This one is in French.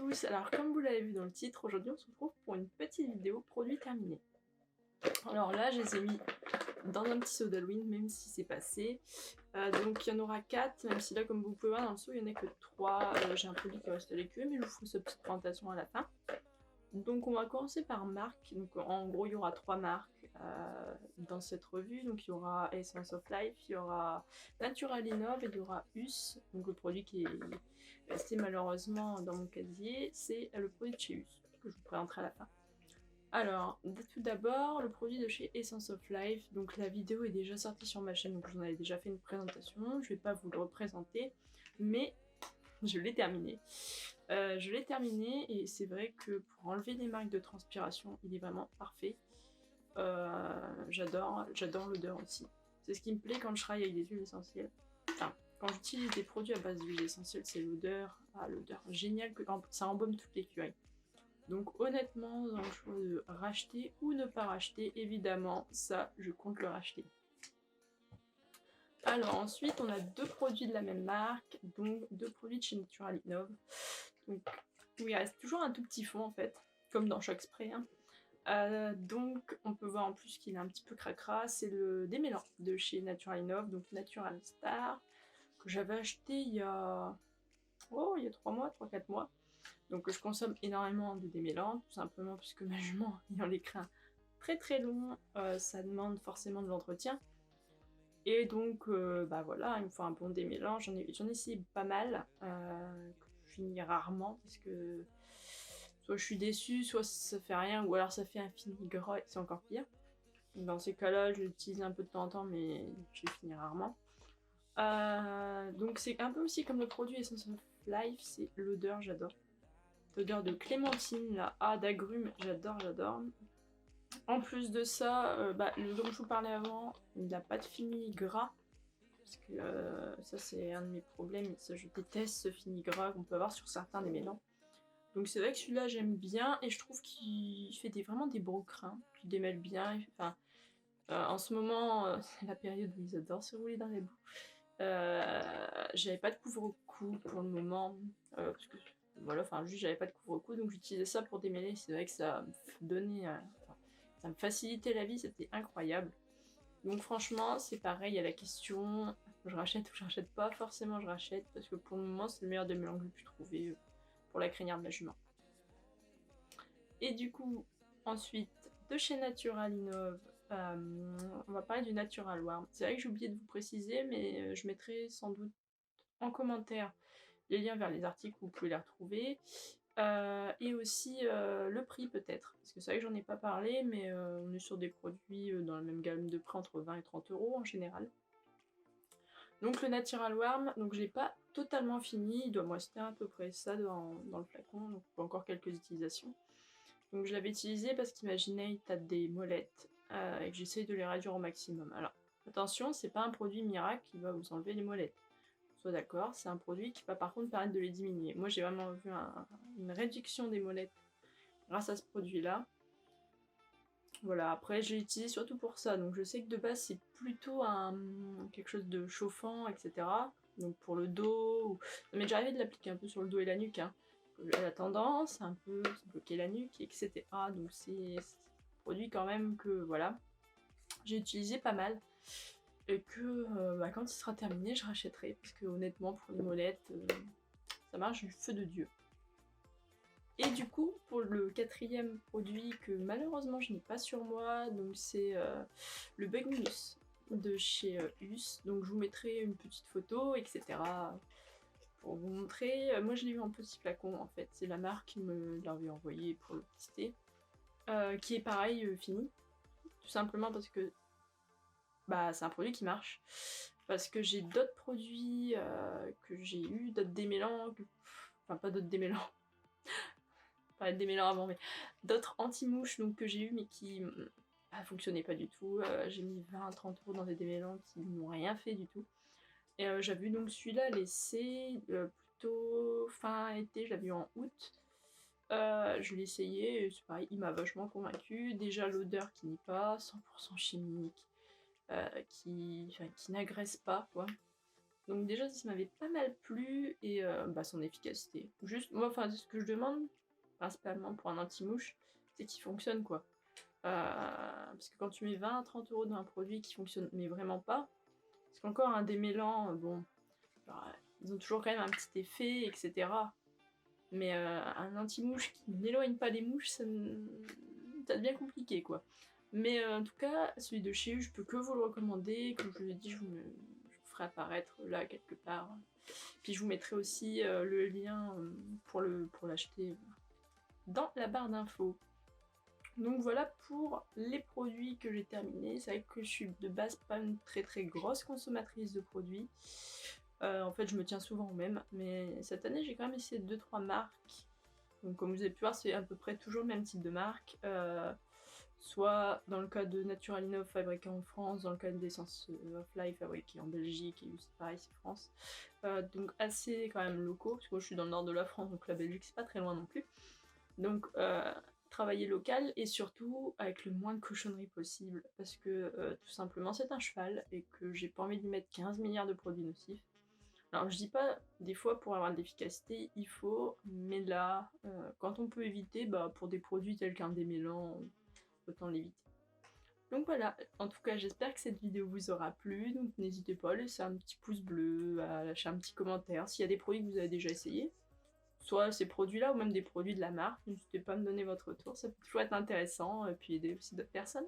tous, alors comme vous l'avez vu dans le titre, aujourd'hui on se retrouve pour une petite vidéo produit terminé. Alors là je les ai mis dans un petit seau d'Halloween même si c'est passé. Donc il y en aura 4, même si là comme vous pouvez voir dans le seau il n'y en a que 3. J'ai un produit qui reste à l'écume mais je vous ferai cette petite présentation à la fin. Donc on va commencer par marque, donc en gros il y aura 3 marques dans cette revue, donc il y aura Essence of Life, il y aura Natural Innov et il y aura US, donc le produit qui est resté malheureusement dans mon casier, c'est le produit de chez US, que je vous présenterai à la fin. Alors, tout d'abord, le produit de chez Essence of Life, donc la vidéo est déjà sortie sur ma chaîne, donc j'en avais déjà fait une présentation, je vais pas vous le représenter, mais je l'ai terminé. Et c'est vrai que pour enlever des marques de transpiration, il est vraiment parfait. J'adore l'odeur aussi. C'est ce qui me plaît quand je travaille avec des huiles essentielles. Enfin, quand j'utilise des produits à base d'huiles essentielles, c'est l'odeur. Ah, l'odeur géniale, ça embaume toute l'écurie. Donc honnêtement, dans le choix de racheter ou ne pas racheter, évidemment, ça, je compte le racheter. Alors ensuite, on a 2 produits de la même marque, donc 2 produits de chez Natural Innov. Donc, où il reste toujours un tout petit fond en fait, comme dans chaque spray. Donc on peut voir en plus qu'il est un petit peu cracra, c'est le démêlant de chez Natural Innov, donc Natural Star, que j'avais acheté il y a 3 mois, 3-4 mois. Donc je consomme énormément de démêlant, tout simplement puisque ma jument ayant les crins très très longs, ça demande forcément de l'entretien. Et donc bah voilà, il me faut un bon démêlant, j'en ai essayé pas mal, que je finis rarement parce que soit je suis déçue, soit ça fait rien, ou alors ça fait un fini gras et c'est encore pire. Dans ces cas-là, je l'utilise un peu de temps en temps, mais je finis rarement. Donc c'est un peu aussi comme le produit Essence of Life, c'est l'odeur, j'adore. L'odeur de clémentine, là, d'agrumes, j'adore. En plus de ça, le dont je vous parlais avant, il n'a pas de fini gras. Parce que ça c'est un de mes problèmes, ça, je déteste ce fini gras qu'on peut avoir sur certains des mélans. Donc c'est vrai que celui-là j'aime bien et je trouve qu'il fait vraiment des beaux crins, qu'il démêle bien. Enfin, en ce moment, c'est la période où ils adorent se rouler dans les bouts. J'avais pas de couvre-cou pour le moment, parce que voilà, enfin juste j'avais pas de couvre-cou, donc j'utilisais ça pour démêler. C'est vrai que ça me donnait, ça me facilitait la vie, c'était incroyable. Donc franchement, c'est pareil à la question, je rachète ou je rachète pas, forcément je rachète, parce que pour le moment c'est le meilleur démêlant que j'ai pu trouver pour la crinière de ma jument. Et du coup, ensuite, de chez Natural Innov, on va parler du Natural Warm. C'est vrai que j'ai oublié de vous préciser, mais je mettrai sans doute en commentaire les liens vers les articles où vous pouvez les retrouver. Et aussi le prix peut-être, parce que c'est vrai que j'en ai pas parlé, mais on est sur des produits dans la même gamme de prix entre 20 et 30 € en général. Donc le Natural Warm, donc je l'ai pas totalement fini, il doit me rester à peu près ça dans le flacon, donc encore quelques utilisations. Donc je l'avais utilisé parce qu'imaginez, t'as des molettes et que j'essaye de les réduire au maximum. Alors attention, c'est pas un produit miracle qui va vous enlever les molettes. Soit d'accord, c'est un produit qui va par contre permettre de les diminuer. Moi j'ai vraiment vu une réduction des molettes grâce à ce produit-là. Voilà, après j'ai utilisé surtout pour ça, donc je sais que de base c'est plutôt quelque chose de chauffant, etc. Donc pour le dos, ça m'est déjà arrivé de l'appliquer un peu sur le dos et la nuque, hein. La tendance, un peu bloquer la nuque, etc. Donc c'est un produit quand même que voilà, j'ai utilisé pas mal. Et que quand il sera terminé, je rachèterai, parce que honnêtement pour les molettes, ça marche du feu de Dieu. Et du coup, pour le 4e produit que malheureusement je n'ai pas sur moi, donc c'est le Bug Mousse de chez US. Donc je vous mettrai une petite photo, etc. pour vous montrer. Moi je l'ai eu en petit flacon en fait, c'est la marque qui me l'avait envoyé pour le tester. Qui est pareil, fini. Tout simplement parce que c'est un produit qui marche. Parce que j'ai d'autres produits que j'ai eu, d'autres démêlants, enfin pas d'autres démêlants, pas de démêlants avant, mais d'autres anti-mouches donc, que j'ai eu mais qui fonctionnaient pas du tout. J'ai mis 20-30 € dans des démêlants qui n'ont rien fait du tout. Et j'avais eu donc celui-là laissé plutôt fin été, je l'avais eu en août. Je l'ai essayé, c'est pareil, il m'a vachement convaincu. Déjà l'odeur qui n'est pas 100% chimique, qui n'agresse pas quoi. Donc déjà ça m'avait pas mal plu et son efficacité. Juste moi enfin ce que je demande principalement pour un anti-mouche, c'est qu'il fonctionne quoi. Parce que quand tu mets 20 à 30 € dans un produit qui fonctionne mais vraiment pas, parce qu'encore un démêlant, bon, bah, ils ont toujours quand même un petit effet, etc. Mais un anti-mouche qui n'éloigne pas les mouches, ça devient compliqué quoi. Mais en tout cas, celui de chez eux, je peux que vous le recommander. Comme je vous l'ai dit, je vous ferai apparaître là quelque part. Puis je vous mettrai aussi le lien pour l'acheter dans la barre d'infos. Donc voilà pour les produits que j'ai terminés. C'est vrai que je suis de base pas une très grosse consommatrice de produits. En fait, je me tiens souvent au même, mais cette année, j'ai quand même essayé 2-3 marques. Donc comme vous avez pu voir, c'est à peu près toujours le même type de marque. Soit dans le cas de Natural Innov fabriqué en France, dans le cas d'Essence of Life fabriqué en Belgique, et c'est pareil, c'est France. Donc assez quand même locaux, parce que moi je suis dans le nord de la France, donc la Belgique c'est pas très loin non plus. Donc travailler local et surtout avec le moins de cochonneries possible, parce que tout simplement c'est un cheval et que j'ai pas envie de lui mettre 15 milliards de produits nocifs. Alors je dis pas, des fois pour avoir de l'efficacité, il faut, mais là, quand on peut éviter, bah, pour des produits tels qu'un démêlant, autant l'éviter. Donc voilà, en tout cas j'espère que cette vidéo vous aura plu, donc n'hésitez pas à laisser un petit pouce bleu, à lâcher un petit commentaire s'il y a des produits que vous avez déjà essayés, soit ces produits-là ou même des produits de la marque, n'hésitez pas à me donner votre retour, ça peut toujours être intéressant et puis aider aussi d'autres personnes.